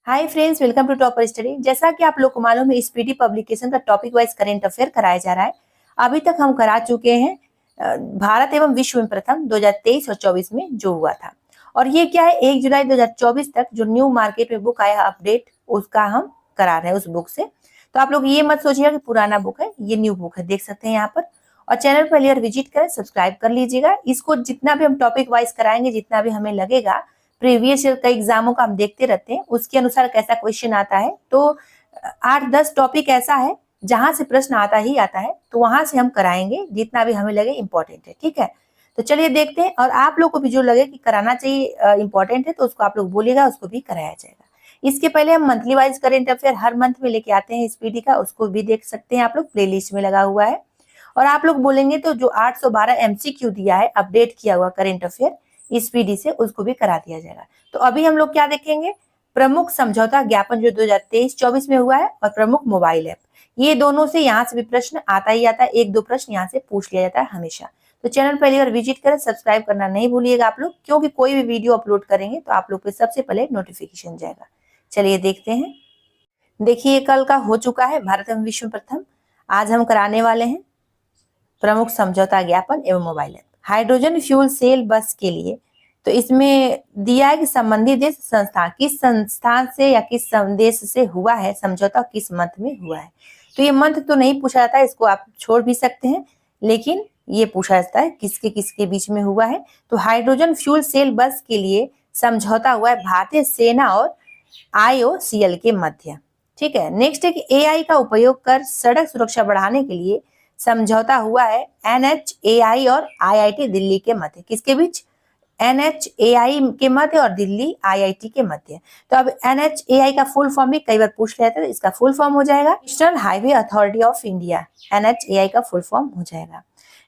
Hi friends, welcome to topper study. जैसा कि आप लोग को मालूम है, स्पीडी पब्लिकेशन का टॉपिक वाइज करंट अफेयर कराया जा रहा है। अभी तक हम करा चुके हैं भारत एवं विश्व में प्रथम 2023 और 24 में जो हुआ था। और ये क्या है, 1 जुलाई 2024 तक जो न्यू मार्केट में बुक आया अपडेट, उसका हम करा रहे हैं उस बुक से। तो आप लोग ये मत सोचिएगा कि पुराना बुक है, ये न्यू बुक है, देख सकते हैं यहाँ पर। और चैनल पर पहले विजिट करें, सब्सक्राइब कर लीजिएगा। इसको जितना भी हम टॉपिक वाइज कराएंगे, जितना भी हमें लगेगा, प्रीवियस ईयर का एग्जामों का हम देखते रहते हैं, उसके अनुसार कैसा क्वेश्चन आता है। तो 8-10 टॉपिक ऐसा है जहां से प्रश्न आता ही आता है, तो वहां से हम कराएंगे जितना भी हमें लगे इंपॉर्टेंट है। ठीक है, तो चलिए देखते हैं। और आप लोग को भी जो लगे कि कराना चाहिए इंपॉर्टेंट है, तो उसको आप लोग बोलिएगा, उसको भी कराया जाएगा। इसके पहले हम मंथली वाइज करेंट अफेयर हर मंथ में लेके आते हैं स्पीडी का, उसको भी देख सकते हैं आप लोग, प्ले लिस्ट में लगा हुआ है। और आप लोग बोलेंगे तो जो 812 MCQ दिया है अपडेट किया हुआ करेंट अफेयर स्पीडी से, उसको भी करा दिया जाएगा। तो अभी हम लोग क्या देखेंगे, प्रमुख समझौता ज्ञापन जो 2023-24 में हुआ है, और प्रमुख मोबाइल ऐप, ये दोनों से यहाँ से भी प्रश्न आता ही आता है। 1-2 प्रश्न यहाँ से पूछ लिया जाता है हमेशा। तो चैनल पहली बार विजिट करें, सब्सक्राइब करना नहीं भूलिएगा आप लोग, क्योंकि कोई भी वीडियो अपलोड करेंगे तो आप लोग पे सबसे पहले नोटिफिकेशन जाएगा। चलिए देखते हैं। देखिए, कल का हो चुका है भारत एवं विश्व प्रथम। आज हम कराने वाले हैं प्रमुख समझौता ज्ञापन एवं mobile app. Hydrogen fuel cell bus के लिए, तो इसमें दिया है कि संबंधित देश संस्था, किस संस्थान से या किस देश से हुआ है समझौता, किस मंथ में हुआ है। तो ये मंथ तो नहीं पूछा जाता है, इसको आप छोड़ भी सकते हैं, लेकिन ये पूछा जाता है किसके किसके बीच में हुआ है। तो हाइड्रोजन फ्यूल सेल बस के लिए समझौता हुआ है भारतीय सेना और IOCL के मध्य। ठीक है, नेक्स्ट है कि AI का उपयोग कर सड़क सुरक्षा बढ़ाने के लिए समझौता हुआ है NHAI और IIT दिल्ली के मध्य। किसके बीच? NHAI के मध्य और दिल्ली IIT के मध्य। तो अब NHAI का फुल फॉर्म भी कई बार पूछ लेते हैं, तो इसका फुल फॉर्म हो जाएगा national highway authority of India. NHAI का फुल फॉर्म हो जाएगा।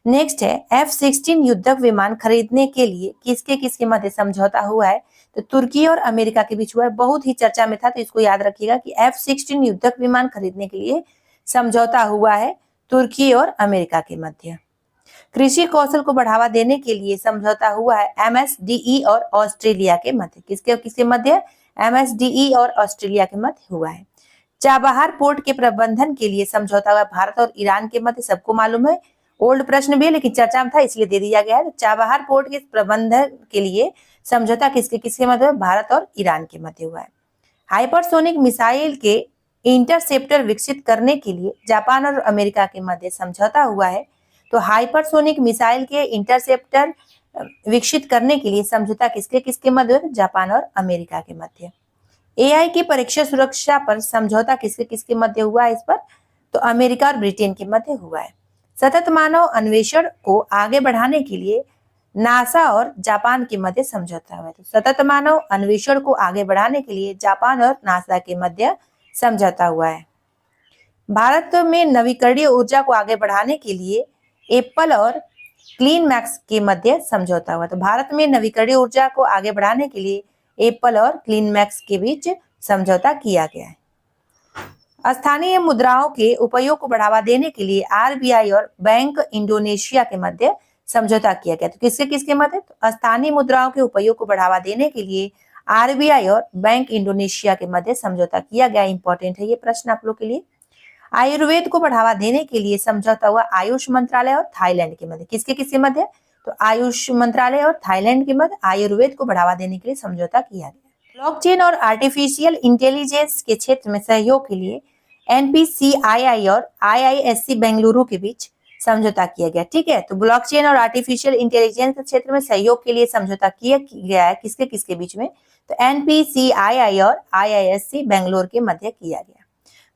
नेक्स्ट है F-16 युद्धक विमान खरीदने के लिए किसके किसके मध्य समझौता हुआ है। तो तुर्की और अमेरिका के बीच हुआ है, बहुत ही चर्चा में था, तो इसको याद रखिएगा कि F-16 युद्धक विमान खरीदने के लिए समझौता हुआ है तुर्की और अमेरिका के मध्य। कृषि कौशल को बढ़ावा देने के लिए समझौता हुआ है MSDE और ऑस्ट्रेलिया के मध्य। किसके किसके मध्य? MSDE और ऑस्ट्रेलिया के मध्य हुआ है। चाबहार पोर्ट के प्रबंधन के लिए समझौता हुआ भारत और ईरान के मध्य। सबको मालूम है, ओल्ड प्रश्न भी है लेकिन चर्चा में था इसलिए दे दिया गया है। चाबहार पोर्ट के प्रबंधन के लिए समझौता किसके किसके मध्य? भारत और ईरान के मध्य हुआ है। हाइपरसोनिक मिसाइल के इंटरसेप्टर विकसित करने के लिए जापान और अमेरिका के मध्य समझौता हुआ है। तो हाइपरसोनिक मिसाइल के इंटरसेप्टर विकसित करने के लिए समझौता किसके किसके मध्य? जापान और अमेरिका के मध्य। AI की परीक्षा सुरक्षा पर समझौता किसके किसके मध्य हुआ है इस पर? तो अमेरिका और ब्रिटेन के मध्य हुआ है। सतत मानव अन्वेषण को आगे बढ़ाने के लिए नासा और जापान के मध्य समझौता हुआ है। तो सतत मानव अन्वेषण को आगे बढ़ाने के लिए जापान और नासा के मध्य समझौता हुआ है। भारत में नवीकरणीय ऊर्जा को आगे बढ़ाने के लिए एप्पल और क्लीन मैक्स के मध्य समझौता हुआ। तो भारत में नवीकरणीय ऊर्जा को आगे बढ़ाने के लिए एप्पल और क्लीन मैक्स के बीच समझौता किया गया है। स्थानीय मुद्राओं के उपयोग को बढ़ावा देने के लिए RBI और बैंक इंडोनेशिया के मध्य समझौता किया गया। तो किसके किसके मध्य? तो स्थानीय मुद्राओं के उपयोग को बढ़ावा देने के लिए RBI और बैंक इंडोनेशिया के मध्य समझौता किया गया। इंपॉर्टेंट है ये प्रश्न आप लोग के लिए। आयुर्वेद को बढ़ावा देने के लिए समझौता हुआ आयुष मंत्रालय और थाईलैंड के मध्य। किसके किसके मध्य? तो आयुष मंत्रालय और थाईलैंड के मध्य आयुर्वेद को बढ़ावा देने के लिए समझौता किया गया। ब्लॉकचेन और आर्टिफिशियल इंटेलिजेंस के क्षेत्र में सहयोग के लिए NPCII और IISc बेंगलुरु के बीच समझौता किया गया। ठीक है, तो ब्लॉकचेन और आर्टिफिशियल इंटेलिजेंस के क्षेत्र में सहयोग के लिए समझौता किया गया है किसके किसके बीच में? तो NPCII और IISc बेंगलुरु के मध्य किया गया।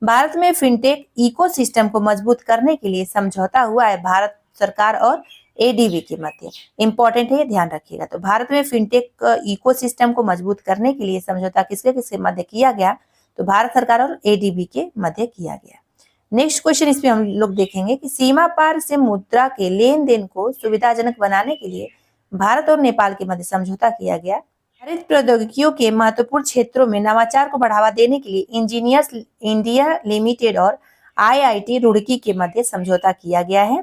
भारत में फिनटेक इकोसिस्टम को मजबूत करने के लिए समझौता हुआ है भारत सरकार और ADB के मध्य। इंपॉर्टेंट है, ये ध्यान रखिएगा। तो भारत में फिनटेक इकोसिस्टम को मजबूत करने के लिए समझौता किसके किसके मध्य किया गया? तो भारत सरकार और ADB के मध्य किया गया। नेक्स्ट क्वेश्चन इसमें हम लोग देखेंगे कि सीमा पार से मुद्रा के लेन देन को सुविधाजनक बनाने के लिए भारत और नेपाल के मध्य समझौता किया गया। हरित प्रौद्योगिकियों के महत्वपूर्ण क्षेत्रों में नवाचार को बढ़ावा देने के लिए इंजीनियर्स इंडिया लिमिटेड और IIT रुड़की के मध्य समझौता किया गया है।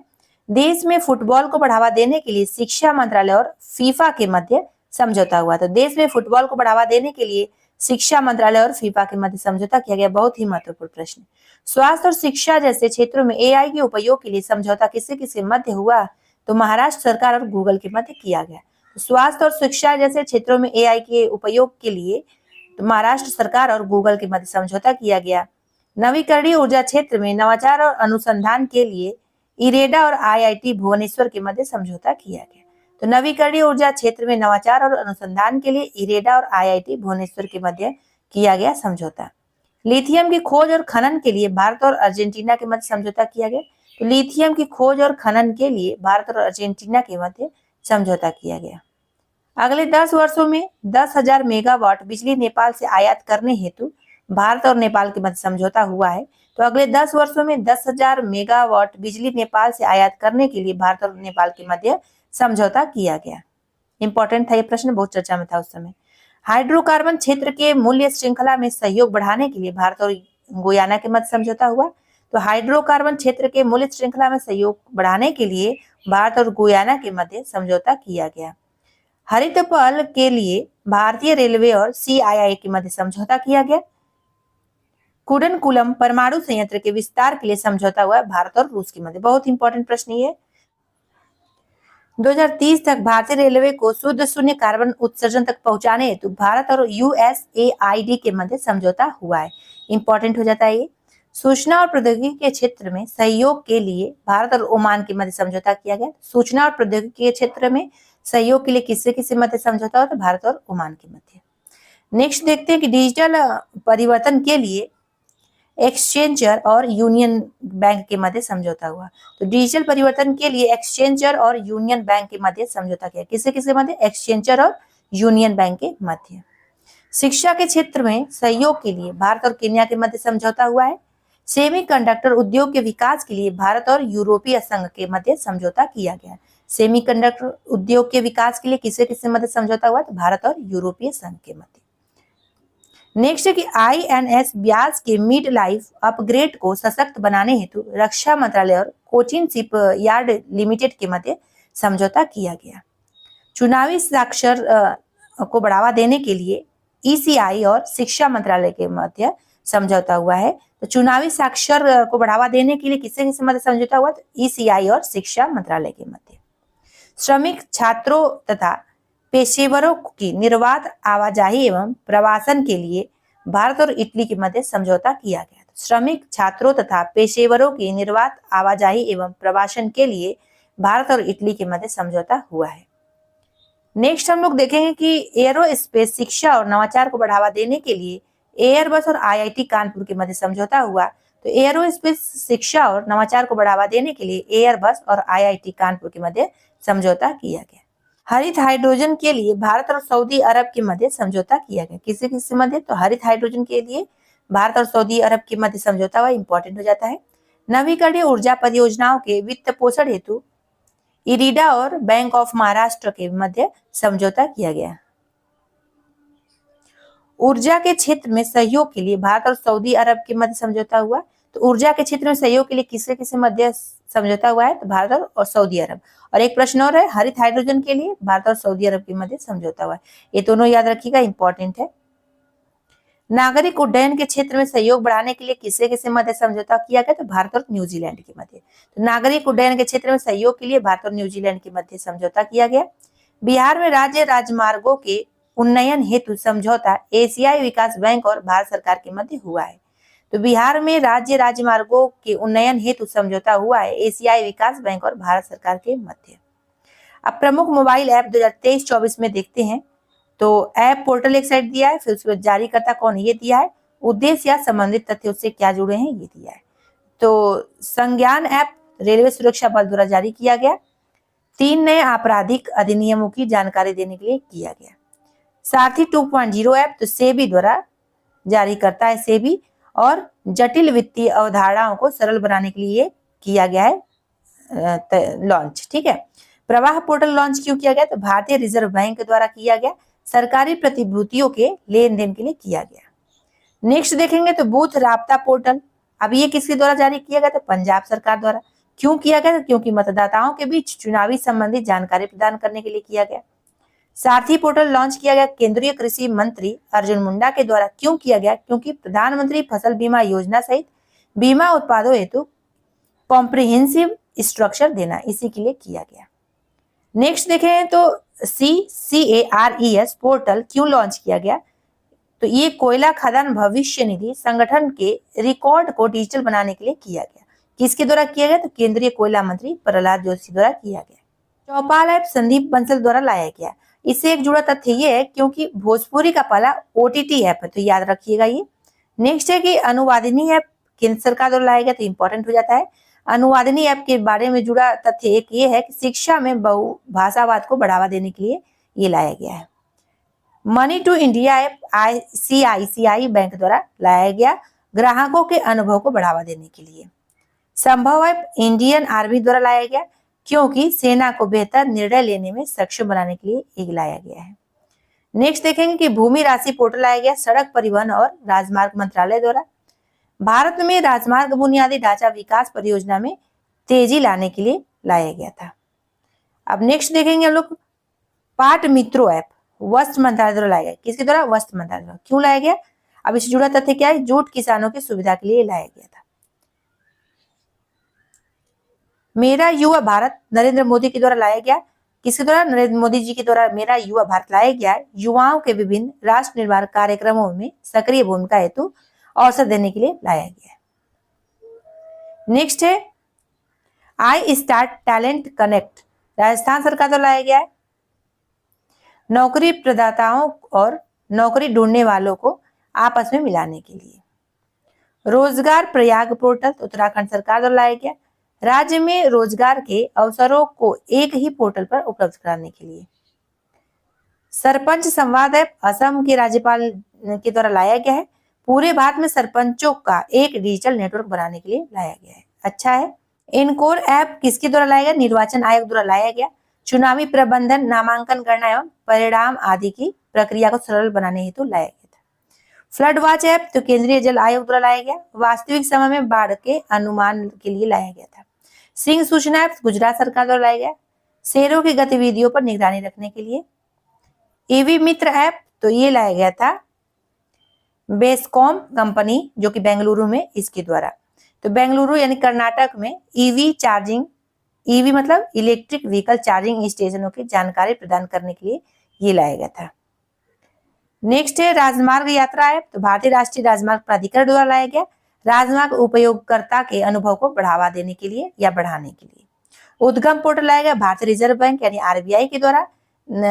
देश में फुटबॉल को बढ़ावा देने के लिए शिक्षा मंत्रालय और FIFA के मध्य समझौता हुआ। तो देश में फुटबॉल को बढ़ावा देने के लिए शिक्षा मंत्रालय और फीफा के मध्य समझौता किया गया। बहुत ही महत्वपूर्ण प्रश्न। स्वास्थ्य और शिक्षा जैसे क्षेत्रों में एआई के उपयोग के लिए समझौता किसके किसके मध्य हुआ? तो महाराष्ट्र सरकार और गूगल के मध्य किया गया। तो स्वास्थ्य और शिक्षा जैसे क्षेत्रों में एआई के उपयोग के लिए तो महाराष्ट्र सरकार और गूगल के मध्य समझौता किया गया। नवीकरणीय ऊर्जा क्षेत्र में नवाचार और अनुसंधान के लिए इरेडा और आईआईटी भुवनेश्वर के मध्य समझौता किया गया। तो नवीकरणीय ऊर्जा क्षेत्र में नवाचार और अनुसंधान के लिए इरेडा और आईआईटी भुवनेश्वर के मध्य किया गया समझौता। लिथियम की खोज और खनन के लिए भारत और अर्जेंटीना के मध्य समझौता किया गया। तो लिथियम की खोज और खनन के लिए भारत और अर्जेंटीना के मध्य समझौता किया गया। अगले 10 वर्षों में 10,000 मेगावाट बिजली नेपाल से आयात करने हेतु भारत और नेपाल के मध्य समझौता हुआ है। तो अगले 10 वर्षों में 10,000 मेगावाट बिजली नेपाल से आयात करने के लिए भारत और नेपाल के मध्य समझौता किया गया। इंपॉर्टेंट था ये प्रश्न, बहुत चर्चा में था उस समय। हाइड्रोकार्बन क्षेत्र के मूल्य श्रृंखला में सहयोग बढ़ाने के लिए भारत और गुयाना के मध्य समझौता हुआ। तो हाइड्रोकार्बन क्षेत्र के मूल्य श्रृंखला में सहयोग बढ़ाने के लिए भारत और गुयाना के मध्य समझौता किया गया। हरित पहल के लिए भारतीय रेलवे और सीआईआई के मध्य समझौता किया गया। कुडनकुलम परमाणु संयंत्र के विस्तार के लिए समझौता हुआ भारत और रूस के मध्य। बहुत इंपॉर्टेंट प्रश्न ये। 2030 तक भारतीय रेलवे को शुद्ध शून्य कार्बन उत्सर्जन तक पहुंचाने हेतु भारत और यूएसएआईडी के मध्य समझौता हुआ है। इंपॉर्टेंट हो जाता है ये। सूचना और प्रौद्योगिकी के क्षेत्र में सहयोग के लिए भारत और ओमान के मध्य समझौता किया गया। सूचना और प्रौद्योगिकी के क्षेत्र में सहयोग के लिए किससे किससे मध्य समझौता हुआ? तो भारत और ओमान के मध्य। नेक्स्ट देखते हैं कि डिजिटल परिवर्तन के लिए एक्सचेंजर और यूनियन बैंक के मध्य समझौता हुआ। तो डिजिटल परिवर्तन के लिए एक्सचेंजर और यूनियन बैंक के मध्य समझौता किया। किससे किसके मध्य? एक्सचेंजर और यूनियन बैंक के मध्य। शिक्षा के क्षेत्र में सहयोग के लिए भारत और केन्या के मध्य समझौता हुआ है। सेमीकंडक्टर उद्योग के विकास के लिए भारत और यूरोपीय संघ के मध्य समझौता किया गया। सेमीकंडक्टर उद्योग के विकास के लिए किससे किसके मध्य समझौता हुआ? तो भारत और यूरोपीय संघ के मध्य। नेक्स्ट है कि आईएनएस ब्यास के मिड लाइफ अपग्रेड को सशक्त बनाने हेतु रक्षा मंत्रालय और कोचिन शिप यार्ड लिमिटेड के मध्य समझौता किया गया। चुनावी साक्षर को बढ़ावा देने के लिए ईसीआई और शिक्षा मंत्रालय के मध्य समझौता हुआ है। तो चुनावी साक्षर को बढ़ावा देने के लिए किससे किससे मध्य समझौता हुआ? तो ईसीआई और शिक्षा मंत्रालय के मध्य। श्रमिक छात्रों तथा पेशेवरों की निर्बाध आवाजाही एवं प्रवासन के लिए भारत और इटली के मध्य समझौता किया गया। श्रमिक छात्रों तथा पेशेवरों की निर्बाध आवाजाही एवं प्रवासन के लिए भारत और इटली के मध्य समझौता हुआ है। नेक्स्ट हम लोग देखेंगे कि एरोस्पेस शिक्षा और नवाचार को बढ़ावा देने के लिए एयरबस और आईआईटी कानपुर के मध्य समझौता हुआ। तो एरोस्पेस शिक्षा और नवाचार को बढ़ावा देने के लिए एयरबस और आईआईटी कानपुर के मध्य समझौता किया गया। हरित हाइड्रोजन के लिए भारत और सऊदी अरब के मध्य समझौता किया गया। किससे किससे मध्य? तो हरित हाइड्रोजन के लिए भारत और सऊदी अरब के मध्य समझौता हुआ। इंपॉर्टेंट हो जाता है। नवीकरणीय ऊर्जा परियोजनाओं के वित्त पोषण हेतु इरीडा और बैंक ऑफ महाराष्ट्र के मध्य समझौता किया गया। ऊर्जा के क्षेत्र में सहयोग के लिए भारत और सऊदी अरब के मध्य समझौता हुआ। तो ऊर्जा के क्षेत्र में सहयोग के लिए किससे किससे मध्य समझौता हुआ है? तो भारत और सऊदी अरब। और एक प्रश्न और है, हरित हाइड्रोजन के लिए भारत और सऊदी अरब के मध्य समझौता हुआ है। ये दोनों याद रखिएगा, इंपॉर्टेंट है। नागरिक उड्डयन के क्षेत्र में सहयोग बढ़ाने के लिए किससे किससे मध्य समझौता किया गया? तो भारत और न्यूजीलैंड के मध्य। तो नागरिक उड्डयन के क्षेत्र में सहयोग के लिए भारत और न्यूजीलैंड के मध्य समझौता किया गया। बिहार में राज्य राजमार्गों के उन्नयन हेतु समझौता एशियाई विकास बैंक और भारत सरकार के मध्य हुआ है। तो बिहार में राज्य राजमार्गों के उन्नयन हेतु समझौता हुआ है एशियाई विकास बैंक और भारत सरकार के मध्य। अब प्रमुख मोबाइल ऐप 2023-24 में देखते हैं। तो ऐप पोर्टल एक साइड दिया है, फिर उसमें जारीकर्ता कौन ये दिया है, उद्देश्य या संबंधित तथ्य उससे क्या जुड़े हैं ये दिया है। तो संज्ञान ऐप रेलवे सुरक्षा बल द्वारा जारी किया गया। 3 नए आपराधिक अधिनियमों की जानकारी देने के लिए किया गया। सारथी 2.0 ऐप तो सेबी द्वारा जारी करता है सेबी, और जटिल वित्तीय अवधारणाओं को सरल बनाने के लिए किया गया है लॉन्च। ठीक है। प्रवाह पोर्टल लॉन्च क्यों किया गया? तो भारतीय रिजर्व बैंक द्वारा किया गया, सरकारी प्रतिभूतियों के लेन देन के लिए किया गया। नेक्स्ट देखेंगे तो बूथ राब्ता पोर्टल। अब ये किसके द्वारा जारी किया गया? तो पंजाब सरकार द्वारा। क्यों किया गया? क्योंकि मतदाताओं के बीच चुनावी संबंधी जानकारी प्रदान करने के लिए किया गया। सारथी पोर्टल लॉन्च किया गया केंद्रीय कृषि मंत्री अर्जुन मुंडा के द्वारा। क्यों किया गया? क्योंकि प्रधानमंत्री फसल बीमा योजना सहित बीमा उत्पादों हेतु कॉम्प्रिहेंसिव स्ट्रक्चर देना, इसी के लिए किया गया। नेक्स्ट देखें तो CCARES पोर्टल क्यों लॉन्च किया गया? तो ये कोयला खदान भविष्य निधि संगठन के रिकॉर्ड को डिजिटल बनाने के लिए किया गया। किसके द्वारा किया गया? तो केंद्रीय कोयला मंत्री प्रहलाद जोशी द्वारा किया गया। चौपाल ऐप संदीप बंसल द्वारा लाया गया। इससे एक जुड़ा तथ्य ये है क्योंकि भोजपुरी का पहला OTT ऐप है, तो याद रखिएगा ये। नेक्स्ट है कि अनुवादिनी ऐप केंद्र सरकार द्वारा लाया गया, तो इंपॉर्टेंट हो जाता है। अनुवादिनी ऐप के बारे में जुड़ा तथ्य एक ये है कि शिक्षा में बहुभाषावाद को बढ़ावा देने के लिए ये लाया गया है। Money to India app ICICI bank द्वारा लाया गया, ग्राहकों के अनुभव को बढ़ावा देने के लिए। संभव ऐप इंडियन आर्मी द्वारा लाया गया क्योंकि सेना को बेहतर निर्णय लेने में सक्षम बनाने के लिए एक लाया गया है। नेक्स्ट देखेंगे कि भूमि राशि पोर्टल लाया गया सड़क परिवहन और राजमार्ग मंत्रालय द्वारा। भारत में राजमार्ग बुनियादी ढांचा विकास परियोजना में तेजी लाने के लिए लाया गया था। अब नेक्स्ट देखेंगे हम लोग पाट मित्रों ऐप वस्त्र मंत्रालय द्वारा लाया गया। किसके द्वारा? वस्त्र मंत्रालय द्वारा। क्यों लाया गया? अब इससे जुड़ा तथ्य क्या है? जूट किसानों की सुविधा के लिए लाया गया था। मेरा युवा भारत नरेंद्र मोदी के द्वारा लाया गया। किसके द्वारा? नरेंद्र मोदी जी के द्वारा मेरा युवा भारत लाया गया। युवाओं के विभिन्न राष्ट्र निर्माण कार्यक्रमों में सक्रिय भूमिका हेतु अवसर देने के लिए लाया गया है। नेक्स्ट है I start talent connect, Rajasthan सरकार द्वारा लाया गया है। नौकरी प्रदाताओं और नौकरी ढूंढने वालों को आपस में मिलाने के लिए। रोजगार प्रयाग पोर्टल उत्तराखंड सरकार द्वारा लाया गया, राज्य में रोजगार के अवसरों को एक ही पोर्टल पर उपलब्ध कराने के लिए। सरपंच संवाद ऐप असम के राज्यपाल के द्वारा लाया गया है, पूरे भारत में सरपंचों का एक डिजिटल नेटवर्क बनाने के लिए लाया गया है। अच्छा है। इनकोर ऐप किसके द्वारा लाया गया? निर्वाचन आयोग द्वारा लाया गया, चुनावी प्रबंधन, नामांकन गणना एवं परिणाम आदि की प्रक्रिया को सरल बनाने हेतु लाया गया था। फ्लड वॉच ऐप तो केंद्रीय जल आयोग द्वारा लाया गया, वास्तविक समय में बाढ़ के अनुमान के लिए लाया गया था। सिंह सूचना ऐप गुजरात सरकार द्वारा लाया गया, शेरों की गतिविधियों पर निगरानी रखने के लिए। ईवी मित्र ऐप तो ये लाया गया था बेस्कॉम कंपनी जो कि बेंगलुरु में, इसके द्वारा। तो बेंगलुरु यानी कर्नाटक में ईवी चार्जिंग, ईवी मतलब इलेक्ट्रिक व्हीकल चार्जिंग स्टेशनों की जानकारी प्रदान करने के लिए ये लाया गया था। नेक्स्ट है राजमार्ग यात्रा ऐप, तो भारतीय राष्ट्रीय राजमार्ग प्राधिकरण द्वारा लाया गया, राजमार्ग उपयोगकर्ता के अनुभव को बढ़ावा देने के लिए या बढ़ाने के लिए। उद्गम पोर्टल लाया गया भारतीय रिजर्व बैंक यानी RBI के द्वारा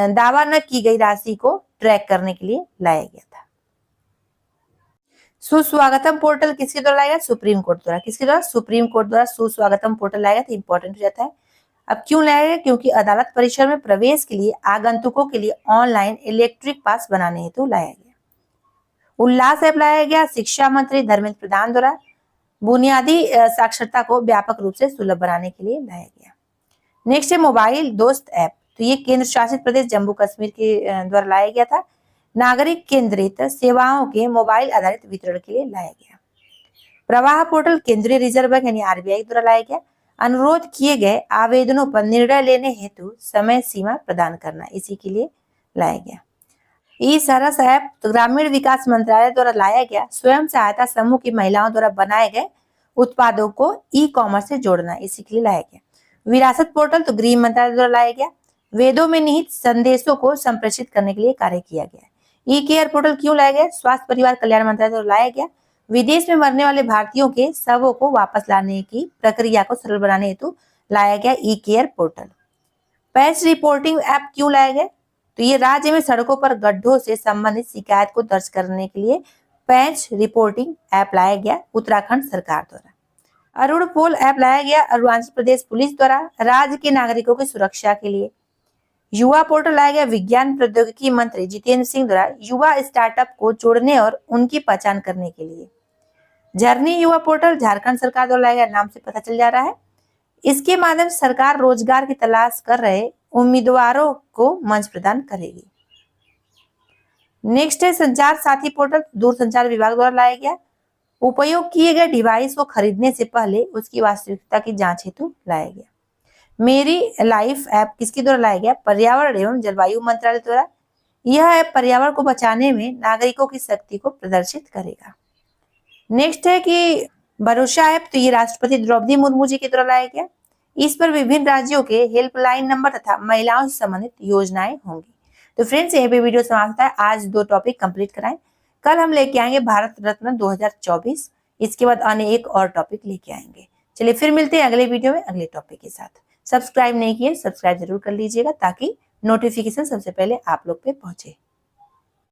दावा न की गई राशि को ट्रैक करने के लिए लाया गया था। सुस्वागतम पोर्टल किसके द्वारा लाया गया? सुप्रीम कोर्ट द्वारा। किसके द्वारा? सुप्रीम कोर्ट द्वारा सुस्वागतम पोर्टल लाया गया, तो इंपॉर्टेंट हो जाता है। अब क्यों लाया गया? क्योंकि अदालत परिसर में प्रवेश के लिए आगंतुकों के लिए ऑनलाइन इलेक्ट्रिक पास बनाने हेतु लाया गया। उल्लास ऐप लाया गया शिक्षा मंत्री धर्मेंद्र प्रधान द्वारा, बुनियादी साक्षरता को व्यापक रूप से सुलभ बनाने के लिए लाया गया। नेक्स्ट है मोबाइल दोस्त ऐप, तो ये केंद्र शासित प्रदेश जम्मू कश्मीर के द्वारा लाया गया था, नागरिक केंद्रित सेवाओं के मोबाइल आधारित वितरण के लिए लाया गया। प्रवाह पोर्टल केंद्रीय रिजर्व बैंक यानी RBI द्वारा लाया गया, अनुरोध किए गए आवेदनों पर निर्णय लेने हेतु समय सीमा प्रदान करना, इसी के लिए लाया गया। ई सरस ऐप तो ग्रामीण विकास मंत्रालय द्वारा लाया गया, स्वयं सहायता समूह की महिलाओं द्वारा बनाए गए उत्पादों को ई-कॉमर्स से जोड़ना, इसी के लिए लाया गया। विरासत पोर्टल तो गृह मंत्रालय द्वारा लाया गया, वेदों में निहित संदेशों को संप्रेषित करने के लिए कार्य किया गया। ई केयर पोर्टल क्यों लाया गया? स्वास्थ्य परिवार कल्याण मंत्रालय द्वारा लाया गया, विदेश में मरने वाले भारतीयों के शवों को वापस लाने की प्रक्रिया को सरल बनाने हेतु लाया गया e care portal. Patch reporting app क्यों लाया गया? तो ये राज्य में सड़कों पर गड्ढों से संबंधित शिकायत को दर्ज करने के लिए पैच रिपोर्टिंग ऐप लाया गया उत्तराखंड सरकार द्वारा। अरुण पोल ऐप लाया गया अरुणाचल प्रदेश पुलिस द्वारा राज्य के नागरिकों की सुरक्षा के लिए। युवा पोर्टल लाया गया विज्ञान प्रौद्योगिकी मंत्री जितेंद्र सिंह द्वारा युवा स्टार्टअप को जोड़ने और उनकी पहचान करने के लिए। झरनी युवा पोर्टल झारखंड सरकार द्वारा लाया गया, नाम से पता चल जा रहा है। इसके माध्यम से सरकार रोजगार की तलाश कर रहे उम्मीदवारों को मंच प्रदान करेगी। नेक्स्ट है संचार साथी पोर्टल, दूरसंचार विभाग द्वारा लाया गया, उपयोग किए गए डिवाइस को खरीदने से पहले उसकी वास्तविकता की जांच हेतु लाया गया। मेरी लाइफ ऐप किसके द्वारा लाया गया? पर्यावरण एवं जलवायु मंत्रालय द्वारा। यह ऐप पर्यावरण को बचाने में नागरिकों की शक्ति को प्रदर्शित करेगा। नेक्स्ट है कि भरोसा ऐप, तो ये राष्ट्रपति द्रौपदी मुर्मू जी के द्वारा लाया गया। इस पर विभिन्न राज्यों के हेल्पलाइन नंबर तथा महिलाओं से संबंधित योजनाएं होंगी। तो फ्रेंड्स, यहीं पे वीडियो समाप्त होता है। आज 2 टॉपिक कंप्लीट कराएं। कल हम लेके आएंगे भारत रत्न 2024। इसके बाद अन्य एक और टॉपिक लेके आएंगे। चलिए फिर मिलते हैं अगले वीडियो में अगले टॉपिक के साथ। सब्सक्राइब नहीं किए, सब्सक्राइब जरूर कर लीजिएगा ताकि नोटिफिकेशन सबसे पहले आप लोग पे पहुंचे।